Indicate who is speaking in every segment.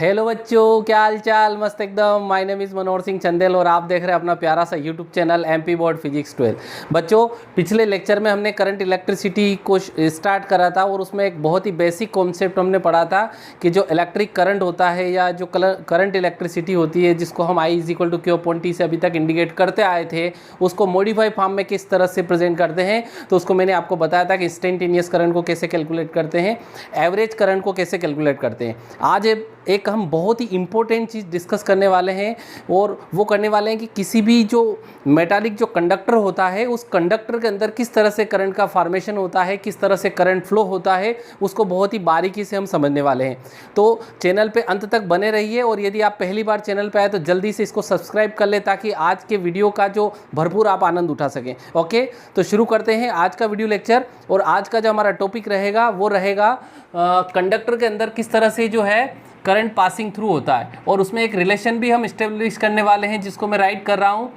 Speaker 1: Hello बच्चों, क्या हाल चाल। मस्त एकदम। My name is Manohar Singh Chandel और आप देख रहे हैं अपना प्यारा सा YouTube channel MP board physics 12। बच्चों, पिछले लेक्चर में हमने करंट इलेक्ट्रिसिटी को स्टार्ट करा था और उसमें एक बहुत ही बेसिक कॉन्सेप्ट हमने पढ़ा था कि जो इलेक्ट्रिक करंट होता है या जो करंट इलेक्ट्रिसिटी होती है, जिसको हम I is equal to Q upon T से अभी तक इंडिकेट करते आए थे, उसको मॉडिफाई फॉर्म में किस तरह से प्रेजेंट करते हैं। तो उसको मैंने आपको बताया था कि इंस्टेंटेनियस करंट को कैसे कैलकुलेट करते हैं, एवरेज करंट को कैसे कैलकुलेट करते हैं। आज एक हम बहुत ही इंपॉर्टेंट चीज़ डिस्कस करने वाले हैं और वो करने वाले हैं कि किसी भी जो मेटालिक जो कंडक्टर होता है, उस कंडक्टर के अंदर किस तरह से करंट का फॉर्मेशन होता है, किस तरह से करंट फ्लो होता है, उसको बहुत ही बारीकी से हम समझने वाले हैं। तो चैनल पे अंत तक बने रहिए और यदि आप पहली बार चैनल पे आए तो जल्दी से इसको सब्सक्राइब कर ले ताकि आज के वीडियो का जो भरपूर आप आनंद उठा सकें। ओके, तो शुरू करते हैं आज का वीडियो लेक्चर। और आज का जो हमारा टॉपिक रहेगा वो रहेगा कंडक्टर के अंदर किस तरह से जो है करंट पासिंग थ्रू होता है। और उसमें एक रिलेशन भी हम इस्टेब्लिश करने वाले हैं जिसको मैं राइट कर रहा हूं,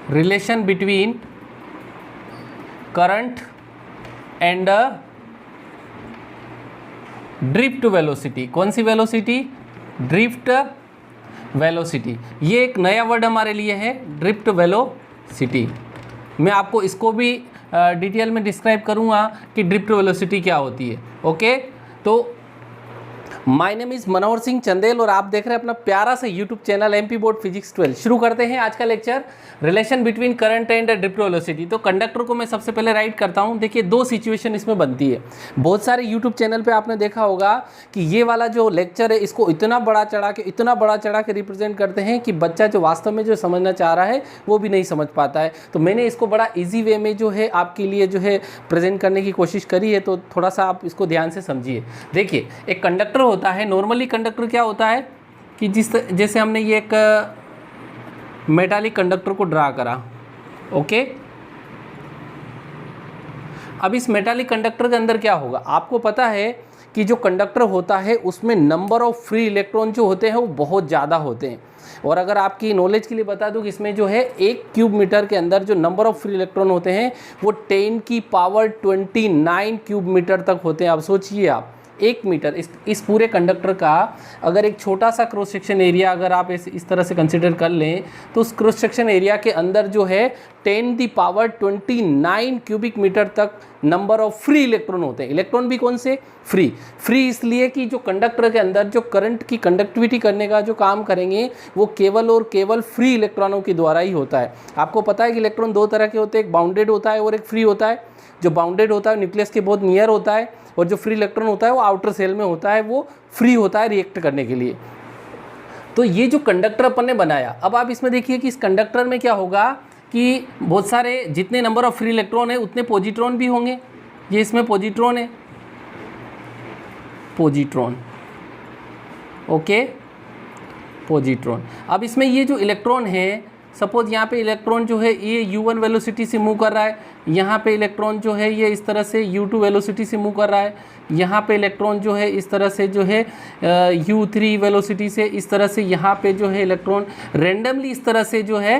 Speaker 1: relation between current and drift velocity. कौन सी वेलोसिटी? Drift velocity. ये एक नया वर्ड हमारे लिए है, ड्रिफ्ट वेलोसिटी। मैं आपको इसको भी डिटेल में डिस्क्राइब करूंगा कि ड्रिफ्ट वेलोसिटी क्या होती है। ओके, तो my name is Manohar Singh Chandel और आप देख रहे हैं अपना प्यारा सा YouTube channel MP board physics 12। शुरू करते हैं आज का lecture, relation between current and drift velocity. तो कंडक्टर को मैं सबसे पहले राइट करता हूं। देखिए, दो सिचुएशन इसमें बनती है। बहुत सारे यूट्यूब चैनल पे आपने देखा होगा कि ये वाला जो लेक्चर है इसको इतना बड़ा चढ़ा के रिप्रेजेंट करते हैं कि बच्चा जो वास्तव में जो समझना चाह रहा है वो भी नहीं समझ पाता है। तो मैंने इसको बड़ा ईजी वे में जो है आपके लिए जो है प्रेजेंट करने की कोशिश करी है, तो थोड़ा सा आप इसको ध्यान से समझिए। देखिए, एक कंडक्टर होता है। नॉर्मली कंडक्टर क्या होता है कि जैसे हमने ये एक मेटालिक कंडक्टर को ड्रा करा। ओके, अब इस मेटालिक कंडक्टर के अंदर क्या होगा, आपको पता है कि जो कंडक्टर होता है उसमें नंबर ऑफ फ्री इलेक्ट्रॉन जो होते हैं वो बहुत ज़्यादा होते हैं। और अगर आपकी नॉलेज के लिए बता दूं कि इसमें जो है 1 क्यूब मीटर के अंदर जो नंबर ऑफ फ्री इलेक्ट्रॉन होते हैं वो 10 की पावर 29 क्यूब मीटर तक होते हैं। अब सोचिए आप, 1 मीटर इस पूरे कंडक्टर का अगर एक छोटा सा क्रॉस सेक्शन एरिया अगर आप इस तरह से कंसिडर कर लें तो उस क्रॉस सेक्शन एरिया के अंदर जो है 10 की पावर 29 क्यूबिक मीटर तक नंबर ऑफ फ्री इलेक्ट्रॉन होते हैं। इलेक्ट्रॉन भी कौन से? फ्री इसलिए कि जो कंडक्टर के अंदर जो करंट की कंडक्टिविटी करने का जो काम करेंगे वो केवल और केवल फ्री इलेक्ट्रॉनों के द्वारा ही होता है। आपको पता है कि इलेक्ट्रॉन दो तरह के होते हैं, एक बाउंडेड होता है और एक फ्री होता है। जो बाउंडेड होता है न्यूक्लियस के बहुत नियर होता है और जो फ्री इलेक्ट्रॉन होता है वो आउटर सेल में होता है, वो फ्री होता है रिएक्ट करने के लिए। तो ये जो कंडक्टर अपन ने बनाया, अब आप इसमें देखिए कि इस कंडक्टर में क्या होगा कि बहुत सारे जितने नंबर ऑफ फ्री इलेक्ट्रॉन है उतने पॉजिट्रॉन भी होंगे। ये इसमें पॉजिट्रॉन है, पॉजिट्रॉन। Okay, positron. अब इसमें ये जो इलेक्ट्रॉन है, सपोज यहाँ पे इलेक्ट्रॉन जो है ये u1 वेलोसिटी से मूव कर रहा है, यहाँ पे इलेक्ट्रॉन जो है ये इस तरह से u2 वेलोसिटी से मूव कर रहा है, यहाँ पे इलेक्ट्रॉन जो है इस तरह से जो है u3 वेलोसिटी से, इस तरह से यहाँ पे जो है इलेक्ट्रॉन रेंडमली इस तरह से जो है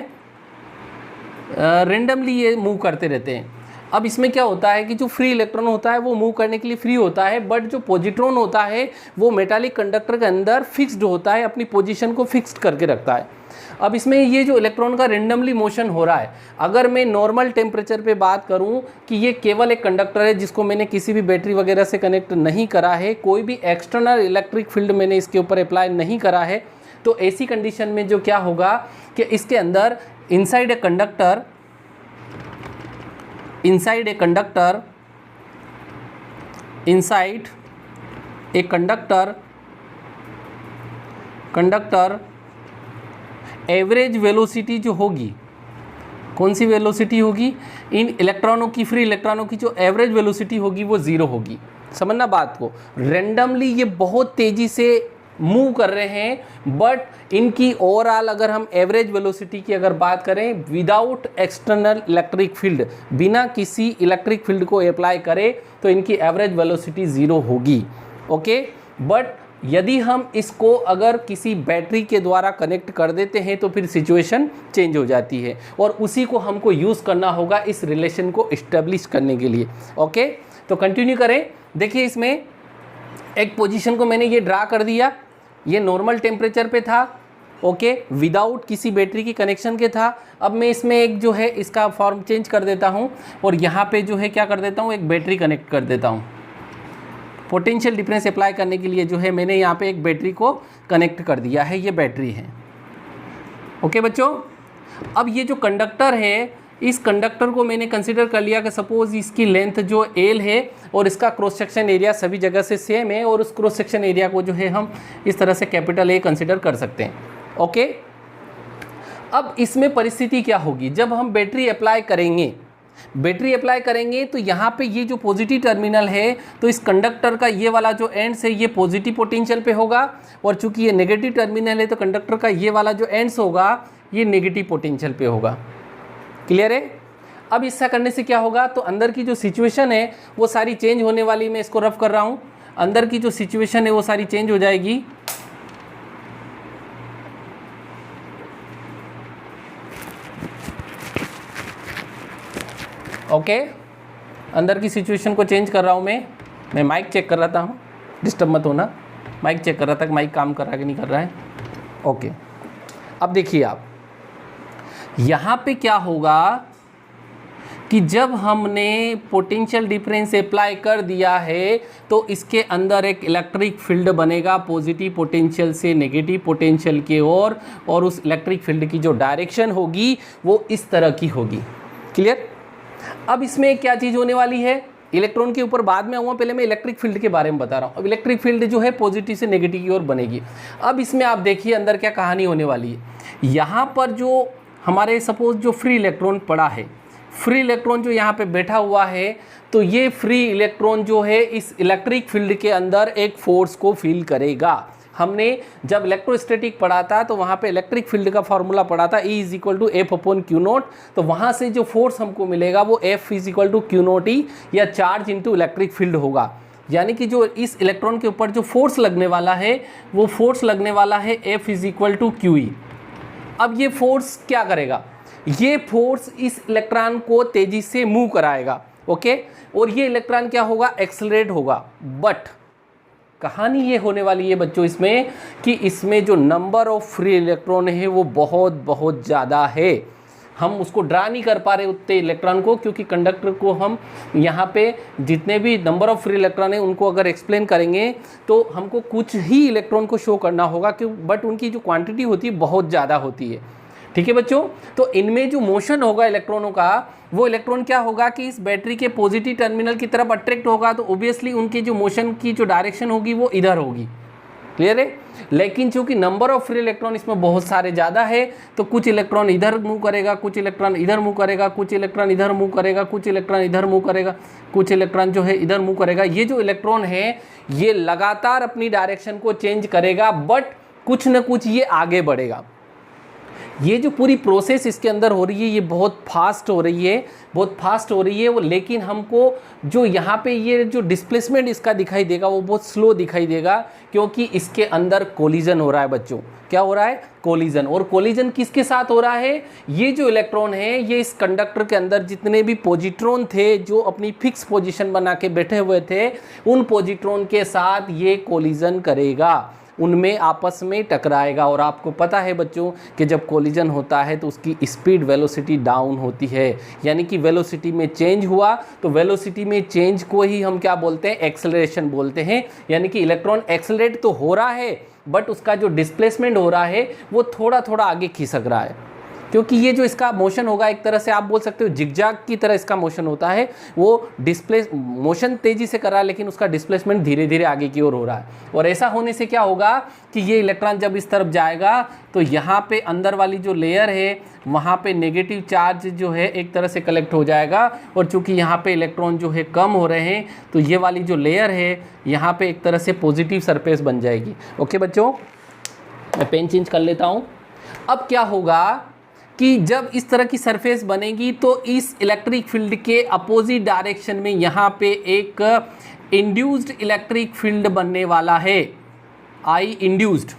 Speaker 1: रेंडमली ये मूव करते रहते हैं। अब इसमें क्या होता है कि जो फ्री इलेक्ट्रॉन होता है वो मूव करने के लिए फ्री होता है, बट जो पॉजिट्रॉन होता है वो मेटालिक कंडक्टर के अंदर फिक्स्ड होता है, अपनी पोजीशन को फिक्स्ड करके रखता है। अब इसमें ये जो इलेक्ट्रॉन का रेंडमली मोशन हो रहा है, अगर मैं नॉर्मल टेम्परेचर पे बात करूं कि ये केवल एक कंडक्टर है जिसको मैंने किसी भी बैटरी वगैरह से कनेक्ट नहीं करा है, कोई भी एक्सटर्नल इलेक्ट्रिक फील्ड मैंने इसके ऊपर अप्लाई नहीं करा है, तो ऐसी कंडीशन में जो क्या होगा कि इसके अंदर inside a conductor average velocity जो होगी, कौन सी वेलोसिटी होगी? इन इलेक्ट्रॉनों की, फ्री इलेक्ट्रॉनों की जो एवरेज वेलोसिटी होगी वो 0 होगी। समझना बात को, रेंडमली ये बहुत तेज़ी से मूव कर रहे हैं, बट इनकी ओवरऑल अगर हम एवरेज वेलोसिटी की अगर बात करें विदाउट एक्सटर्नल इलेक्ट्रिक फील्ड, बिना किसी इलेक्ट्रिक फील्ड को अप्लाई करें, तो इनकी एवरेज वेलोसिटी 0 होगी। ओके, बट यदि हम इसको अगर किसी बैटरी के द्वारा कनेक्ट कर देते हैं तो फिर सिचुएशन चेंज हो जाती है और उसी को हमको यूज़ करना होगा इस रिलेशन को इस्टेब्लिश करने के लिए। ओके, तो कंटिन्यू करें। देखिए इसमें एक पोजीशन को मैंने ये ड्रा कर दिया, ये नॉर्मल टेम्परेचर पे था, ओके, विदाउट किसी बैटरी की कनेक्शन के था। अब मैं इसमें एक जो है इसका फॉर्म चेंज कर देता हूँ और यहाँ पे जो है क्या कर देता हूँ, एक बैटरी कनेक्ट कर देता हूँ। पोटेंशियल डिफरेंस अप्लाई करने के लिए जो है मैंने यहाँ पे एक बैटरी को कनेक्ट कर दिया है, ये बैटरी है। ओके बच्चों, अब ये जो कंडक्टर है, इस कंडक्टर को मैंने कंसिडर कर लिया कि सपोज इसकी लेंथ जो एल है और इसका क्रॉस सेक्शन एरिया सभी जगह से सेम है, और उस क्रॉस सेक्शन एरिया को जो है हम इस तरह से कैपिटल ए कंसिडर कर सकते हैं। ओके, अब इसमें परिस्थिति क्या होगी, जब हम बैटरी अप्लाई करेंगे तो यहाँ पे ये जो पॉजिटिव टर्मिनल है, तो इस कंडक्टर का ये वाला जो एंड्स है ये पॉजिटिव पोटेंशियल पे होगा, और चूंकि ये नेगेटिव टर्मिनल है तो कंडक्टर का ये वाला जो एंड्स होगा ये नेगेटिव पोटेंशियल पे होगा। क्लियर है? अब इसका करने से क्या होगा, तो अंदर की जो सिचुएशन है वो सारी चेंज होने वाली, मैं इसको रफ कर रहा हूँ, अंदर की जो सिचुएशन है वो सारी चेंज हो जाएगी। ओके, अंदर की सिचुएशन को चेंज कर रहा हूँ मैं माइक चेक कर रहा हूँ, डिस्टर्ब मत होना, माइक चेक कर रहा था कि माइक काम कर रहा है कि नहीं कर रहा है। ओके, अब देखिए आप यहाँ पे क्या होगा कि जब हमने पोटेंशियल डिफरेंस अप्लाई कर दिया है तो इसके अंदर एक इलेक्ट्रिक फील्ड बनेगा पॉजिटिव पोटेंशियल से नेगेटिव पोटेंशियल की ओर, और उस इलेक्ट्रिक फील्ड की जो डायरेक्शन होगी वो इस तरह की होगी। क्लियर? अब इसमें क्या चीज़ होने वाली है, इलेक्ट्रॉन के ऊपर बाद में आऊँगा, पहले मैं इलेक्ट्रिक फील्ड के बारे में बता रहा हूँ। अब इलेक्ट्रिक फील्ड जो है पॉजिटिव से नेगेटिव की ओर बनेगी। अब इसमें आप देखिए अंदर क्या कहानी होने वाली है। यहाँ पर जो हमारे सपोज जो फ्री इलेक्ट्रॉन पड़ा है, फ्री इलेक्ट्रॉन जो यहाँ पे बैठा हुआ है, तो ये फ्री इलेक्ट्रॉन जो है इस इलेक्ट्रिक फील्ड के अंदर एक फोर्स को फील करेगा। हमने जब इलेक्ट्रोस्टैटिक पढ़ा था तो वहाँ पे इलेक्ट्रिक फील्ड का फॉर्मूला पढ़ा था, E = F/Q0। तो वहाँ से जो फोर्स हमको मिलेगा वो F = Q0E या चार्ज इंटू इलेक्ट्रिक फील्ड होगा। यानी कि जो इस इलेक्ट्रॉन के ऊपर जो फोर्स लगने वाला है वो फोर्स लगने वाला है F = QE। अब ये फोर्स क्या करेगा, ये फोर्स इस इलेक्ट्रॉन को तेजी से मूव कराएगा। ओके, और ये इलेक्ट्रॉन क्या होगा, एक्सेलरेट होगा। बट कहानी ये होने वाली है बच्चों इसमें कि इसमें जो नंबर ऑफ फ्री इलेक्ट्रॉन है वो बहुत ज़्यादा है। हम उसको ड्रा नहीं कर पा रहे उतने इलेक्ट्रॉन को, क्योंकि कंडक्टर को हम यहाँ पे जितने भी नंबर ऑफ फ्री इलेक्ट्रॉन है उनको अगर एक्सप्लेन करेंगे तो हमको कुछ ही इलेक्ट्रॉन को शो करना होगा, बट उनकी जो क्वांटिटी होती है बहुत ज़्यादा होती है। ठीक है बच्चों, तो इनमें जो मोशन होगा इलेक्ट्रॉनों का, वो इलेक्ट्रॉन क्या होगा कि इस बैटरी के पॉजिटिव टर्मिनल की तरफ अट्रैक्ट होगा, तो ऑब्वियसली उनकी जो मोशन की जो डायरेक्शन होगी वो इधर होगी। क्लियर है? लेकिन चूंकि नंबर ऑफ फ्री इलेक्ट्रॉन इसमें बहुत सारे ज़्यादा है, तो कुछ इलेक्ट्रॉन इधर मूव करेगा, कुछ इलेक्ट्रॉन इधर मूव करेगा, कुछ इलेक्ट्रॉन इधर मूव करेगा, कुछ इलेक्ट्रॉन इधर मूव करेगा, कुछ इलेक्ट्रॉन जो है इधर मूव करेगा। ये जो इलेक्ट्रॉन है ये लगातार अपनी डायरेक्शन को चेंज करेगा, बट कुछ न कुछ ये आगे बढ़ेगा। ये जो पूरी प्रोसेस इसके अंदर हो रही है ये बहुत फास्ट हो रही है, वो लेकिन हमको जो यहाँ पे ये जो डिस्प्लेसमेंट इसका दिखाई देगा वो बहुत स्लो दिखाई देगा, क्योंकि इसके अंदर कोलिजन हो रहा है बच्चों। क्या हो रहा है? कोलिजन। और कोलिजन किसके साथ हो रहा है? ये जो इलेक्ट्रॉन है ये इस कंडक्टर के अंदर जितने भी पॉजिट्रॉन थे जो अपनी फिक्स पोजीशन बना के बैठे हुए थे, उन पॉजिट्रॉन के साथ ये कोलिजन करेगा, उनमें आपस में टकराएगा। और आपको पता है बच्चों कि जब कोलिजन होता है तो उसकी स्पीड वेलोसिटी डाउन होती है, यानी कि वेलोसिटी में चेंज हुआ, तो वेलोसिटी में चेंज को ही हम क्या बोलते हैं? एक्सेलरेशन बोलते हैं। यानी कि इलेक्ट्रॉन एक्सेलरेट तो हो रहा है, बट उसका जो डिस्प्लेसमेंट हो रहा है वो थोड़ा थोड़ा आगे खिसक रहा है, क्योंकि ये जो इसका मोशन होगा एक तरह से आप बोल सकते हो जिगजैग की तरह इसका मोशन होता है। वो मोशन तेजी से कर रहा है लेकिन उसका डिस्प्लेसमेंट धीरे धीरे आगे की ओर हो रहा है। और ऐसा होने से क्या होगा कि ये इलेक्ट्रॉन जब इस तरफ जाएगा तो यहाँ पे अंदर वाली जो लेयर है वहाँ पे नेगेटिव चार्ज जो है एक तरह से कलेक्ट हो जाएगा, और चूंकि यहाँ पे इलेक्ट्रॉन जो है कम हो रहे हैं तो ये वाली जो लेयर है यहाँ पे एक तरह से पॉजिटिव सरफेस बन जाएगी। ओके बच्चों, मैं पेन चेंज कर लेता हूँ। अब क्या होगा कि जब इस तरह की सरफेस बनेगी तो इस इलेक्ट्रिक फील्ड के अपोजिट डायरेक्शन में यहाँ पे एक इंड्यूस्ड इलेक्ट्रिक फील्ड बनने वाला है, आई इंड्यूस्ड।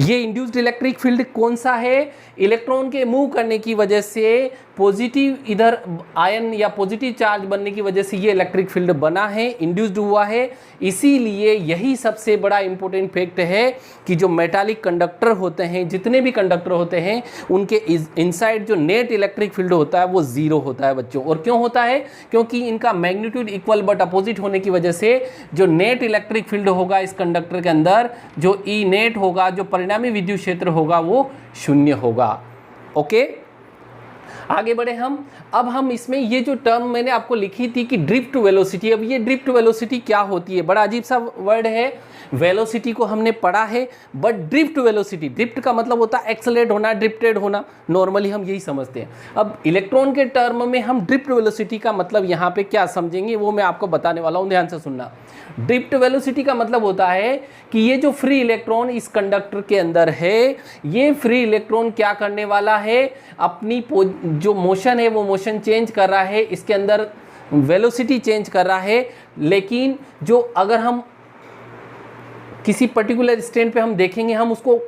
Speaker 1: ये इंड्यूस्ड इलेक्ट्रिक फील्ड कौन सा है? इलेक्ट्रॉन के मूव करने की वजह से पॉजिटिव इधर आयन या पॉजिटिव चार्ज बनने की वजह से ये इलेक्ट्रिक फील्ड बना है, इंड्यूस्ड हुआ है। इसीलिए यही सबसे बड़ा इंपॉर्टेंट फैक्ट है कि जो मेटालिक कंडक्टर होते हैं, जितने भी कंडक्टर होते हैं, उनके इनसाइड जो नेट इलेक्ट्रिक फील्ड होता है वो जीरो होता है बच्चों। और क्यों होता है? क्योंकि इनका मैग्नीट्यूड इक्वल बट अपोजिट होने की वजह से जो नेट इलेक्ट्रिक फील्ड होगा इस कंडक्टर के अंदर, जो ई नेट होगा, जो परिणामी विद्युत क्षेत्र होगा वो शून्य होगा। ओके, आगे बढ़े हम। अब हम इसमें ये जो टर्म मैंने आपको लिखी थी कि ड्रिफ्ट वेलोसिटी, अब ये ड्रिफ्ट वेलोसिटी क्या होती है? बड़ा अजीब सा वर्ड है। वेलोसिटी को हमने पढ़ा है, बट ड्रिफ्ट वेलोसिटी, ड्रिफ्ट का मतलब होता है एक्सेलरेट होना, ड्रिफ्टेड होना, नॉर्मली हम यही समझते हैं। अब इलेक्ट्रॉन के टर्म में हम ड्रिफ्ट वेलोसिटी का मतलब यहाँ पे क्या समझेंगे वो मैं आपको बताने वाला हूँ, ध्यान से सुनना। ड्रिफ्ट वेलोसिटी का मतलब होता है कि ये जो फ्री इलेक्ट्रॉन इस कंडक्टर के अंदर है, ये फ्री इलेक्ट्रॉन क्या करने वाला है? अपनी जो मोशन है वो मोशन चेंज कर रहा है, इसके अंदर वेलोसिटी चेंज कर रहा है। लेकिन जो अगर हम किसी पर्टिकुलर स्टैंड पे हम देखेंगे, हम उसको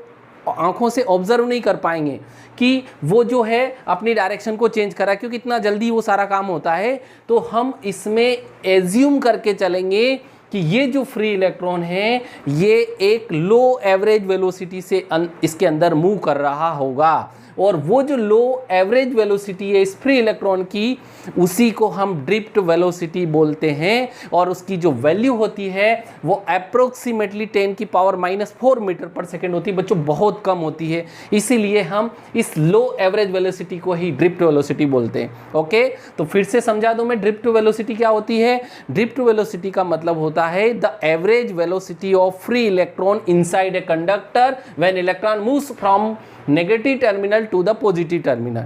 Speaker 1: आंखों से ऑब्जर्व नहीं कर पाएंगे कि वो जो है अपनी डायरेक्शन को चेंज करा, क्योंकि इतना जल्दी वो सारा काम होता है। तो हम इसमें एज्यूम करके चलेंगे कि ये जो फ्री इलेक्ट्रॉन है ये एक लो एवरेज वेलोसिटी से इसके अंदर मूव कर रहा होगा, और वो जो लो एवरेज वेलोसिटी है इस फ्री इलेक्ट्रॉन की, उसी को हम ड्रिफ्ट वेलोसिटी बोलते हैं। और उसकी जो वैल्यू होती है वो अप्रोक्सीमेटली 10⁻⁴ मीटर पर सेकेंड होती है बच्चों, बहुत कम होती है। इसीलिए हम इस लो एवरेज वेलोसिटी को ही ड्रिफ्ट वेलोसिटी बोलते हैं। ओके, तो फिर से समझा दूं मैं, ड्रिफ्ट वेलोसिटी क्या होती है? ड्रिफ्ट वेलोसिटी का मतलब होता है the average velocity of free electron inside a conductor when electron moves from negative terminal to the positive terminal.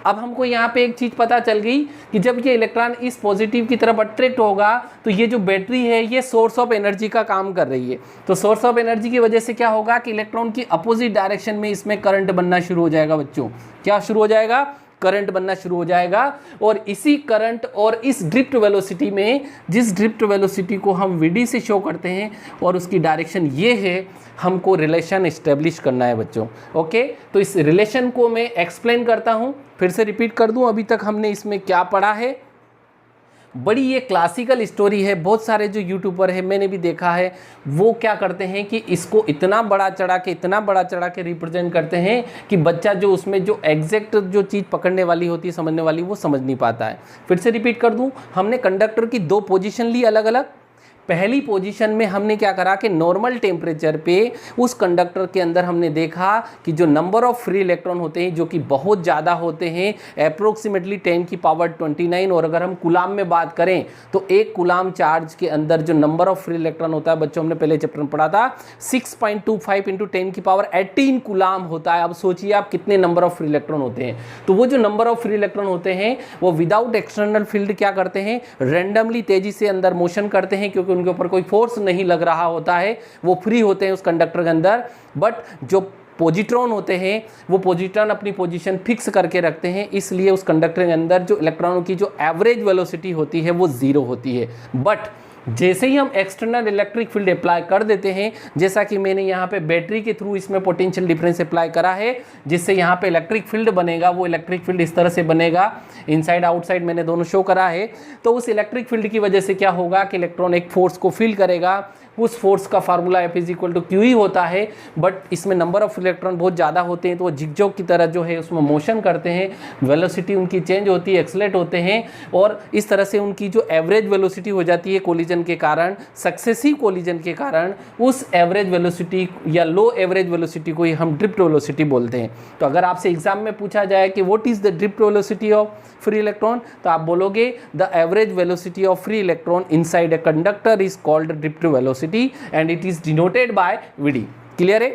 Speaker 1: अब हमको यहाँ पे एक चीज़ पता चल गई कि जब ये इलेक्ट्रॉन इस पॉजिटिव की तरफ अट्रैक्ट होगा तो ये जो बैटरी है ये सोर्स ऑफ एनर्जी का काम कर रही है। तो सोर्स ऑफ एनर्जी की वजह से क्या होगा कि इलेक्ट्रॉन की अपोजिट डायरेक्शन में इसमें करंट बनना शुरू हो जाएगा बच्चों। क्या शुरू हो जाएगा? करंट बनना शुरू हो जाएगा। और इसी करंट और इस ड्रिफ्ट वेलोसिटी में, जिस ड्रिफ्ट वेलोसिटी को हम वीडी से शो करते हैं और उसकी डायरेक्शन ये है, हमको रिलेशन एस्टेब्लिश करना है बच्चों। ओके, तो इस रिलेशन को मैं एक्सप्लेन करता हूँ, फिर से रिपीट कर दूँ अभी तक हमने इसमें क्या पढ़ा है। बड़ी ये क्लासिकल स्टोरी है, बहुत सारे जो यूट्यूबर है मैंने भी देखा है, वो क्या करते हैं कि इसको इतना बड़ा चढ़ा के रिप्रेजेंट करते हैं कि बच्चा जो उसमें जो एग्जैक्ट जो चीज़ पकड़ने वाली होती है, समझने वाली, वो समझ नहीं पाता है। फिर से रिपीट कर दूं, हमने कंडक्टर की दो पोजीशन ली अलग अलग। पहली पोजीशन में हमने क्या करा कि नॉर्मल टेम्परेचर पे उस कंडक्टर के अंदर हमने देखा कि जो नंबर ऑफ फ्री इलेक्ट्रॉन होते हैं जो कि बहुत ज़्यादा होते हैं, अप्रोक्सीमेटली 10⁻29। और अगर हम कूलाम में बात करें तो एक कूलाम चार्ज के अंदर जो नंबर ऑफ फ्री इलेक्ट्रॉन होता है बच्चों, हमने पहले चैप्टर में पढ़ा था, 6.25 × 10⁻18 कूलाम होता है। अब सोचिए आप कितने नंबर ऑफ फ्री इलेक्ट्रॉन होते हैं। तो वो जो नंबर ऑफ फ्री इलेक्ट्रॉन होते हैं वो विदाउट एक्सटर्नल फील्ड क्या करते हैं, रैंडमली तेजी से अंदर मोशन करते हैं, क्योंकि उनके ऊपर कोई फोर्स नहीं लग रहा होता है, वो फ्री होते हैं उस कंडक्टर के अंदर। बट जो पॉजिट्रॉन होते हैं वो पॉजिट्रॉन अपनी पोजीशन फिक्स करके रखते हैं, इसलिए उस कंडक्टर के अंदर जो इलेक्ट्रॉनों की जो एवरेज वेलोसिटी होती है वो जीरो होती है। बट जैसे ही हम एक्सटर्नल इलेक्ट्रिक फील्ड अप्लाई कर देते हैं, जैसा कि मैंने यहाँ पे बैटरी के थ्रू इसमें पोटेंशियल डिफरेंस अप्लाई करा है, जिससे यहाँ पे इलेक्ट्रिक फील्ड बनेगा, वो इलेक्ट्रिक फील्ड इस तरह से बनेगा, इनसाइड आउटसाइड मैंने दोनों शो करा है। तो उस इलेक्ट्रिक फील्ड की वजह से क्या होगा कि इलेक्ट्रॉन एक फोर्स को फील करेगा, उस फोर्स का फार्मूला F=q ही होता है। बट इसमें नंबर ऑफ इलेक्ट्रॉन बहुत ज़्यादा होते हैं, तो वो जिगजॉग की तरह जो है उसमें मोशन करते हैं, वेलोसिटी उनकी चेंज होती है, एक्सलेट होते हैं, और इस तरह से उनकी जो एवरेज वेलोसिटी हो जाती है कोलिजन के कारण, सक्सेसिव कोलिजन के कारण, उस एवरेज वेलोसिटी या लो एवरेज वेलोसिटी को ही हम ड्रिफ्ट वेलोसिटी बोलते हैं। तो अगर आपसे एग्जाम में पूछा जाए कि what is the drift velocity of free electron, तो आप बोलोगे the average velocity of free electron inside a conductor is called drift velocity and it is denoted by Vd। Clear है?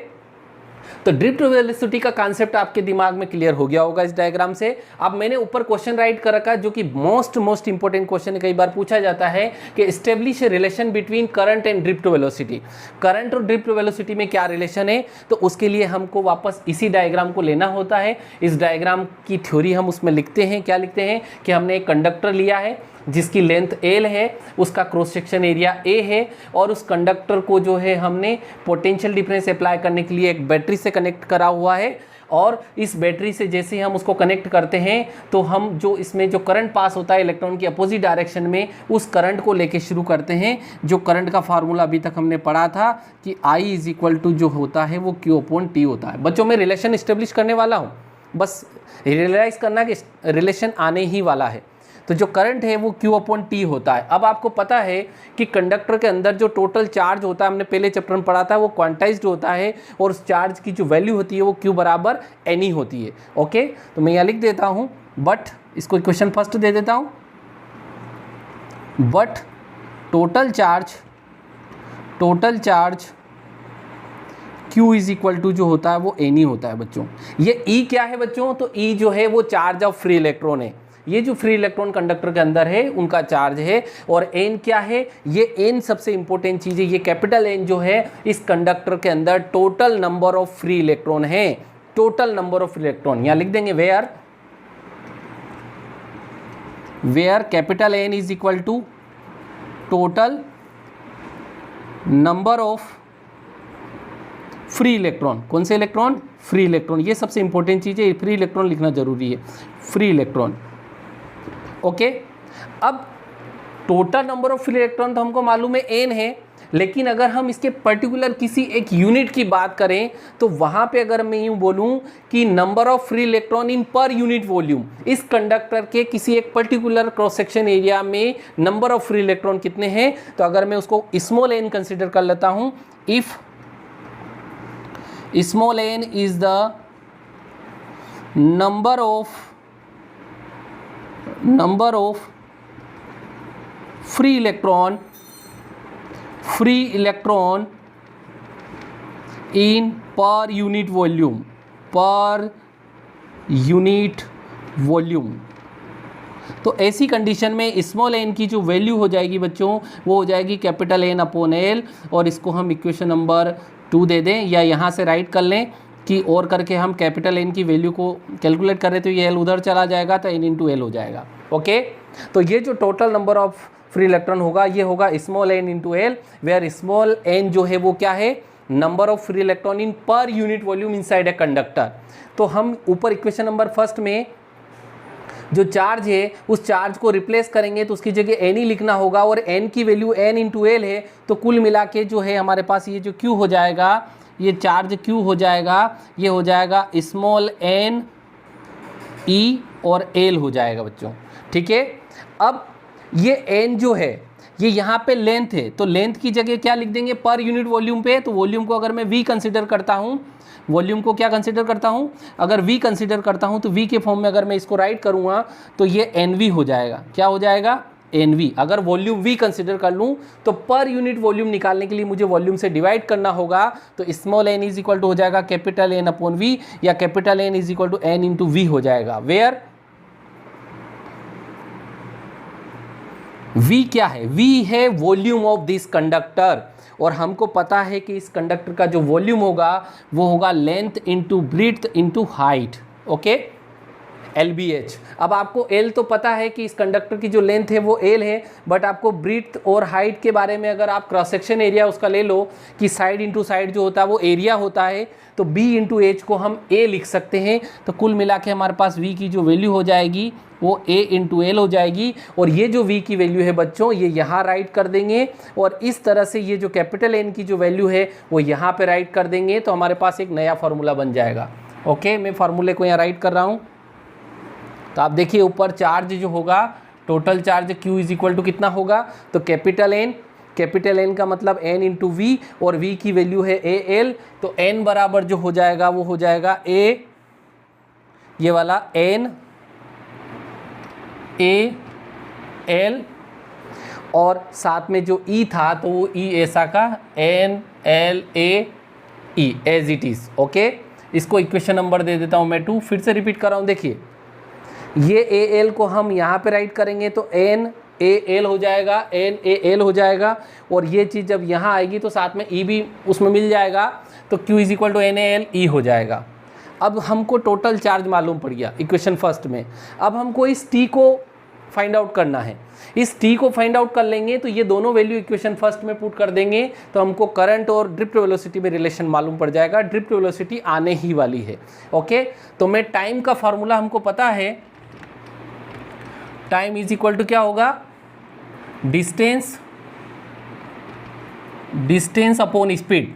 Speaker 1: तो ड्रिफ्ट वेलोसिटी का कांसेप्ट आपके दिमाग में clear हो गया होगा इस डायग्राम से। अब मैंने ऊपर क्वेश्चन राइट कर रखा है जो कि मोस्ट इंपॉर्टेंट क्वेश्चन है, कई बार पूछा जाता है कि establish relation between current and drift velocity. Current और ड्रिफ्ट वेलोसिटी में क्या रिलेशन है, तो उसके लिए हमको वापस इसी डायग्राम को लेना होता है। इस डायग्राम की थ्योरी हम उसमें लिखते हैं, क्या लिखते हैं कि हमने एक कंडक्टर लिया है जिसकी लेंथ L है, उसका क्रॉस सेक्शन एरिया A है, और उस कंडक्टर को जो है हमने पोटेंशियल डिफरेंस अप्लाई करने के लिए एक बैटरी से कनेक्ट करा हुआ है। और इस बैटरी से जैसे ही हम उसको कनेक्ट करते हैं तो हम जो इसमें जो करंट पास होता है इलेक्ट्रॉन की अपोजिट डायरेक्शन में, उस करंट को लेके शुरू करते हैं। जो करंट का फार्मूला अभी तक हमने पढ़ा था कि I इज इक्वल टू जो होता है वो Q अपॉन T होता है। बच्चों मैं रिलेशन इस्टेब्लिश करने वाला हूँ, बस रियलाइज करना कि रिलेशन आने ही वाला है। तो जो करंट है वो Q अपॉन T होता है। अब आपको पता है कि कंडक्टर के अंदर जो टोटल चार्ज होता है, हमने पहले चैप्टर में पढ़ा था, वो क्वांटाइज्ड होता है और उस चार्ज की जो वैल्यू होती है वो Q बराबर NE होती है। ओके, तो मैं यहाँ लिख देता हूँ, बट इसको क्वेश्चन फर्स्ट दे देता हूँ, but total charge Q is equal to जो होता है वो NE होता है बच्चों। ये E क्या है बच्चों? तो E जो है वो चार्ज ऑफ फ्री इलेक्ट्रॉन है। ये जो फ्री इलेक्ट्रॉन कंडक्टर के अंदर है उनका चार्ज है। और N क्या है? ये N सबसे इंपॉर्टेंट चीज़ है। ये कैपिटल N जो है इस कंडक्टर के अंदर total number of free electron है, टोटल नंबर ऑफ इलेक्ट्रॉन। यहाँ लिख देंगे where capital N is equal to total number of free electron. कौन से इलेक्ट्रॉन? Free electron. ये सबसे इंपॉर्टेंट चीज़ है, फ्री इलेक्ट्रॉन लिखना जरूरी है, फ्री इलेक्ट्रॉन। ओके, अब total number of free electron तो हमको मालूम है N है, लेकिन अगर हम इसके पर्टिकुलर किसी एक यूनिट की बात करें तो वहाँ पे अगर मैं यूँ बोलूँ कि number of free electron in per unit volume, इस कंडक्टर के किसी एक पर्टिकुलर क्रॉस सेक्शन एरिया में नंबर ऑफ फ्री इलेक्ट्रॉन कितने हैं, तो अगर मैं उसको स्मॉल n कंसिडर कर लेता हूँ, if small n is the number of free electron in per unit volume। तो ऐसी कंडीशन में स्मॉल n की जो वैल्यू हो जाएगी बच्चों वो हो जाएगी कैपिटल N अपॉन L, और इसको हम इक्वेशन नंबर 2 दे दें, या यहाँ से राइट कर लें कि और करके हम कैपिटल N की वैल्यू को कैलकुलेट करें तो ये L उधर चला जाएगा तो N इंटू L हो जाएगा। ओके, तो ये जो total number of free electron होगा ये होगा small n into L, where small n जो है वो क्या है? Number of free electron in per unit volume inside a conductor. तो हम ऊपर इक्वेशन नंबर फर्स्ट में जो चार्ज है उस चार्ज को रिप्लेस करेंगे तो उसकी जगह N ही लिखना होगा, और N की वैल्यू N इंटू L है, तो कुल मिला के जो है हमारे पास ये जो Q हो जाएगा, ये चार्ज Q हो जाएगा, ये हो जाएगा स्मॉल n E और L हो जाएगा बच्चों। ठीक है, अब ये N जो है ये यहाँ पे लेंथ है, तो लेंथ की जगह क्या लिख देंगे? पर यूनिट वॉल्यूम पे। तो वॉल्यूम को अगर मैं V कंसिडर करता हूँ, वॉल्यूम को क्या कंसिडर करता हूँ? अगर V कंसिडर करता हूँ तो V के फॉर्म में अगर मैं इसको राइट करूँगा तो ये NV हो जाएगा। क्या हो जाएगा? NV। अगर वॉल्यूम V कंसिडर कर लूँ तो पर यूनिट वॉल्यूम निकालने के लिए मुझे वॉल्यूम से डिवाइड करना होगा, तो small n is equal to हो जाएगा कैपिटल N अपॉन V, या capital N is equal to N into V हो जाएगा, वेयर V क्या है? V है वॉल्यूम ऑफ दिस कंडक्टर, और हमको पता है कि इस कंडक्टर का जो वॉल्यूम होगा वो होगा length into breadth into height. Okay, LBH। अब आपको L तो पता है कि इस कंडक्टर की जो लेंथ है वो L है, बट आपको ब्रीथ और हाइट के बारे में अगर आप क्रॉस सेक्शन एरिया उसका ले लो कि साइड इंटू साइड जो होता है वो एरिया होता है, तो B इंटू H को हम A लिख सकते हैं। तो कुल मिला के हमारे पास V की जो वैल्यू हो जाएगी वो A इंटू L हो जाएगी, और ये जो V की वैल्यू है बच्चों ये यहाँ राइट कर देंगे, और इस तरह से ये जो कैपिटल N की जो वैल्यू है वो यहाँ पे राइट कर देंगे, तो हमारे पास एक नया फार्मूला बन जाएगा। ओके, मैं फार्मूले को यहाँ राइट कर रहा हूँ। तो आप देखिए ऊपर चार्ज जो होगा, total charge Q is equal to कितना होगा? तो कैपिटल N का मतलब N इंटू V, और V की वैल्यू है AL, तो N बराबर जो हो जाएगा वो हो जाएगा A, ये वाला N A L, और साथ में जो E था तो वो E ऐसा का N L A E as it is. Okay, इसको इक्वेशन नंबर दे देता हूँ मैं 2, फिर से रिपीट कर रहा हूँ। देखिए ये AL को हम यहाँ पे राइट करेंगे तो N AL हो जाएगा, N AL हो जाएगा, और ये चीज़ जब यहाँ आएगी तो साथ में E भी उसमें मिल जाएगा, तो Q is equal to NaL E हो जाएगा। अब हमको टोटल चार्ज मालूम पड़ गया इक्वेशन फर्स्ट में। अब हमको इस T को फाइंड आउट करना है। इस t को फाइंड आउट कर लेंगे तो ये दोनों वैल्यू इक्वेशन फर्स्ट में पुट कर देंगे तो हमको करंट और ड्रिफ्ट वेलोसिटी में रिलेशन मालूम पड़ जाएगा। ड्रिफ्ट वेलोसिटी आने ही वाली है। ओके, तो मैं टाइम का फॉर्मूला हमको पता है, टाइम इज इक्वल टू क्या होगा, डिस्टेंस अपॉन स्पीड,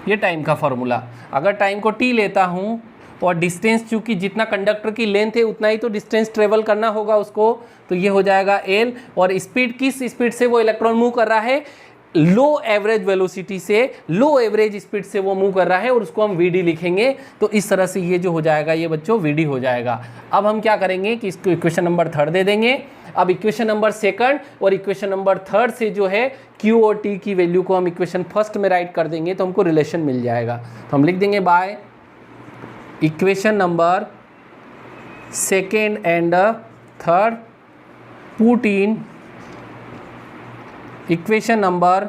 Speaker 1: ये टाइम का फॉर्मूला। अगर टाइम को t लेता हूँ और डिस्टेंस चूंकि जितना कंडक्टर की लेंथ है उतना ही तो डिस्टेंस ट्रेवल करना होगा उसको, तो ये हो जाएगा l। और स्पीड, किस स्पीड से वो इलेक्ट्रॉन मूव कर रहा है, लो एवरेज वेलोसिटी से, लो एवरेज स्पीड से वो मूव कर रहा है और उसको हम vd लिखेंगे। तो इस तरह से ये जो हो जाएगा ये बच्चों vd हो जाएगा। अब हम क्या करेंगे कि इसको इक्वेशन नंबर 3 दे देंगे। अब इक्वेशन नंबर 2 और इक्वेशन नंबर 3 से जो है q और t की वैल्यू को हम इक्वेशन फर्स्ट में राइट कर देंगे तो हमको रिलेशन मिल जाएगा। तो हम लिख देंगे by equation number 2 and 3 put in equation number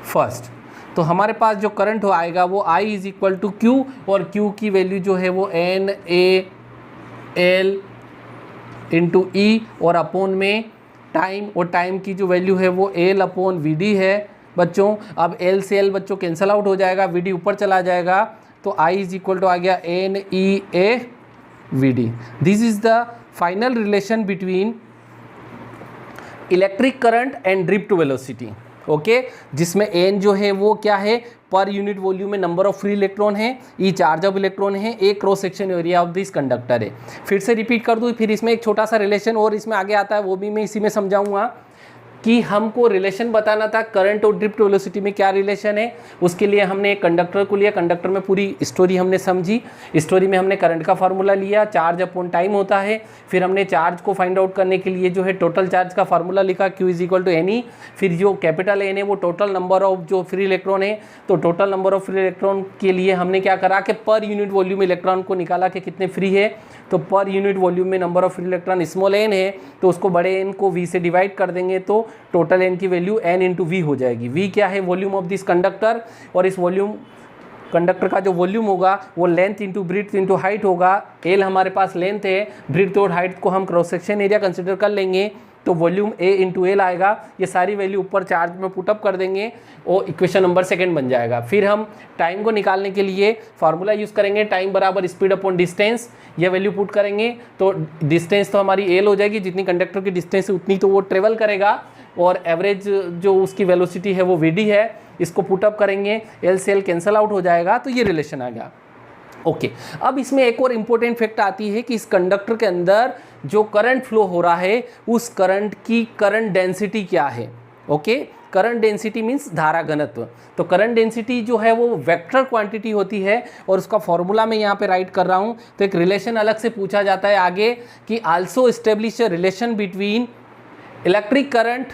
Speaker 1: 1। तो हमारे पास जो करंट हो आएगा वो I is equal to Q और Q की वैल्यू जो है वो NaL इंटू E और अपोन में टाइम, और टाइम की जो वैल्यू है वो L अपॉन VD है बच्चों। अब L से L बच्चों कैंसल आउट हो जाएगा, VD ऊपर चला जाएगा तो I इज इक्वल टू आ गया NeA/VD। This is the final relation between electric current and drift velocity. Okay, जिसमें n जो है वो क्या है, पर यूनिट वॉल्यूम में नंबर ऑफ फ्री इलेक्ट्रॉन है, E चार्ज ऑफ इलेक्ट्रॉन है, A cross section area of this conductor है। फिर से रिपीट कर दूँ, फिर इसमें एक छोटा सा रिलेशन और इसमें आगे आता है, वो भी मैं इसी में समझाऊंगा कि हमको रिलेशन बताना था करंट और ड्रिफ्ट वेलोसिटी में क्या रिलेशन है। उसके लिए हमने एक कंडक्टर को लिया, कंडक्टर में पूरी स्टोरी हमने समझी। स्टोरी में हमने करंट का फार्मूला लिया, चार्ज अपॉन टाइम होता है। फिर हमने चार्ज को फाइंड आउट करने के लिए जो है टोटल चार्ज का फार्मूला लिखा, Q is equal to NE। फिर जो कैपिटल N है वो टोटल नंबर ऑफ जो फ्री इलेक्ट्रॉन है, तो total number of free electron के लिए हमने क्या करा कि पर यूनिट वॉल्यूम इलेक्ट्रॉन को निकाला कि कितने फ्री है। तो पर यूनिट वॉल्यूम में number of free electron small n है तो उसको बड़े n को v से डिवाइड कर देंगे तो टोटल n की वैल्यू n इंटू वी हो जाएगी। v क्या है, वॉल्यूम ऑफ दिस कंडक्टर, और इस वॉल्यूम कंडक्टर का जो वॉल्यूम होगा वो length into breadth into height होगा। l हमारे पास लेंथ है, ब्रीथ और हाइट को हम क्रॉस सेक्शन एरिया कंसिडर कर लेंगे तो वॉल्यूम A इंटू एल आएगा। ये सारी वैल्यू ऊपर चार्ज में पुटअप कर देंगे और इक्वेशन नंबर 2 बन जाएगा। फिर हम टाइम को निकालने के लिए फार्मूला यूज़ करेंगे, टाइम बराबर स्पीड अपॉन डिस्टेंस। ये वैल्यू पुट करेंगे तो डिस्टेंस तो हमारी एल हो जाएगी, जितनी कंडक्टर की डिस्टेंस है उतनी तो वो ट्रेवल करेगा, और एवरेज जो उसकी वेलोसिटी है वो VD है। इसको पुटअप करेंगे, एल से एल कैंसल आउट हो जाएगा, तो ये रिलेशन आ गया। ओके, अब इसमें एक और इम्पोर्टेंट फैक्ट आती है कि इस कंडक्टर के अंदर जो करंट फ्लो हो रहा है उस करंट की करंट डेंसिटी क्या है। ओके, करंट डेंसिटी मीन्स धारा घनत्व। तो करंट डेंसिटी जो है वो वेक्टर क्वांटिटी होती है और उसका फॉर्मूला मैं यहाँ पे राइट कर रहा हूँ। तो एक रिलेशन अलग से पूछा जाता है आगे कि also establish a relation between electric current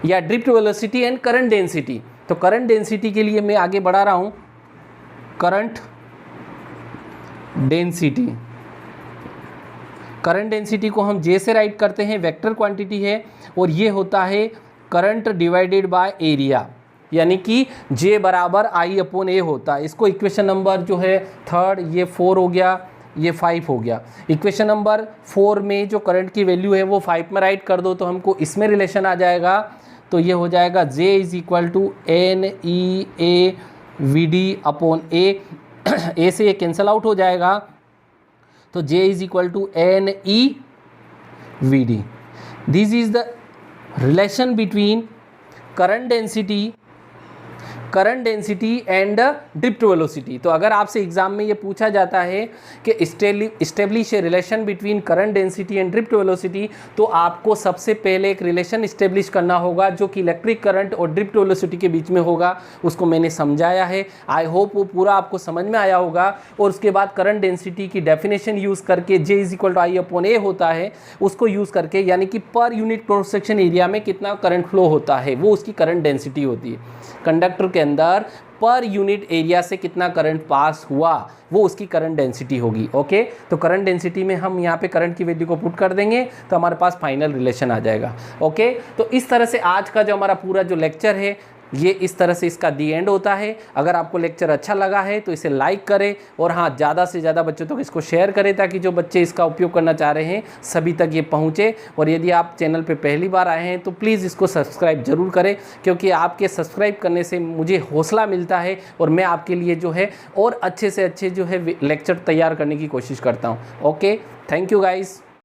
Speaker 1: या drift velocity and current density. तो करंट डेंसिटी के लिए मैं आगे बढ़ा रहा हूँ, करंट डेंसिटी। करंट डेंसिटी को हम J से राइट करते हैं, वेक्टर क्वांटिटी है, और ये होता है करंट डिवाइडेड बाय एरिया, यानी कि J बराबर I अपॉन A होता है। इसको इक्वेशन नंबर जो है 3 ये 4 हो गया, ये 5 हो गया। इक्वेशन नंबर 4 में जो करंट की वैल्यू है वो 5 में राइट कर दो तो हमको इसमें रिलेशन आ जाएगा। तो ये हो जाएगा J is equal to NeA/VD upon A। A से ये कैंसल आउट हो जाएगा तो J is equal to NeVD। This is the relation between current density and drift velocity. तो अगर आपसे एग्जाम में ये पूछा जाता है कि establish a relation between current density and drift velocity, तो आपको सबसे पहले एक रिलेशन इस्टेब्लिश करना होगा जो कि इलेक्ट्रिक करंट और ड्रिफ्ट वेलोसिटी के बीच में होगा। उसको मैंने समझाया है, आई होप वो पूरा आपको समझ में आया होगा। और उसके बाद करंट डेंसिटी की डेफिनेशन यूज़ करके J is equal to I upon A होता है, उसको यूज़ करके यानी कि per unit cross section area में कितना करंट फ्लो होता है वो उसकी करंट डेंसिटी होती है। कंडक्टर के अंदर पर यूनिट एरिया से कितना करंट पास हुआ वो उसकी करंट डेंसिटी होगी। ओके, तो करंट डेंसिटी में हम यहाँ पे करंट की वैल्यू को पुट कर देंगे तो हमारे पास फाइनल रिलेशन आ जाएगा। ओके, तो इस तरह से आज का जो हमारा पूरा जो लेक्चर है ये इस तरह से इसका दी एंड होता है। अगर आपको लेक्चर अच्छा लगा है तो इसे लाइक करें और हाँ, ज़्यादा से ज़्यादा बच्चों तक इसको शेयर करें ताकि जो बच्चे इसका उपयोग करना चाह रहे हैं सभी तक ये पहुँचे। और यदि आप चैनल पे पहली बार आए हैं तो प्लीज़ इसको सब्सक्राइब ज़रूर करें, क्योंकि आपके सब्सक्राइब करने से मुझे हौसला मिलता है और मैं आपके लिए जो है और अच्छे से अच्छे जो है लेक्चर तैयार करने की कोशिश करता हूँ। Okay, thank you guys.